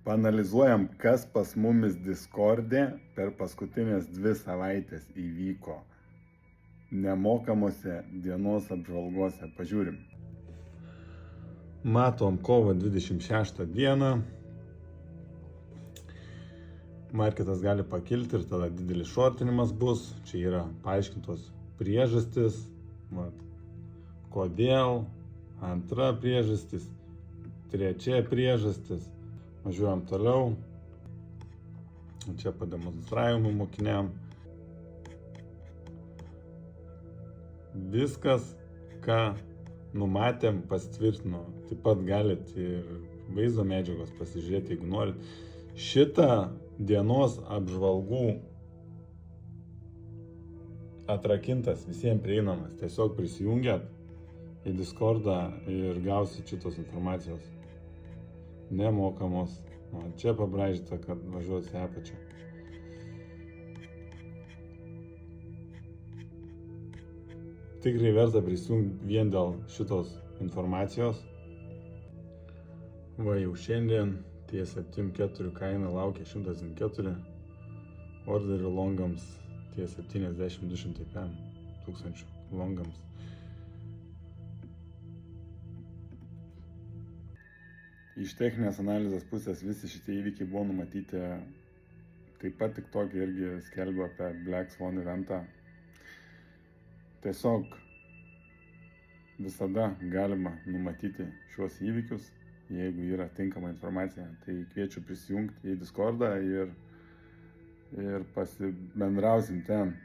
Paanalizuojam, kas pas mumis Discord'e per paskutinės 2 savaitės įvyko nemokamose dienos apžvalgose. Pažiūrim. Matom kovo 26 dieną. Marketas gali pakilti ir tada didelis šortinimas bus. Čia yra paaiškintos priežastis. Kodėl. Antra priežastis. Trečia priežastis. Važiuojam toliau. Čia pademonstravimui mokiniam. Viskas, ką numatėm, pasitvirtino. Taip pat galit ir vaizdo medžiagos pasižiūrėti, jeigu norit. Šitą dienos apžvalgų atrakintas, visiems prieinamas. Tiesiog prisijungiat į Discordą ir gausit šitos informacijos. Nemokamos. Čia pabraižyta, kad važiuosi apačią. Tikrai verta prisijungti vien dėl šitos informacijos. Va, jau šiandien tie 7.4 kaina laukia 104. Orderių longams tie 70-200 tūkstančių longams. Iš techninės analizės pusės visi šitie įvykiai buvo numatyti. Taip pat TikTok irgi skelbė apie Black Swan eventą. Tiesiog visada galima numatyti šiuos įvykius, jeigu yra tinkama informacija. Tai kviečiu prisijungti į Discordą ir pasibendrausim ten.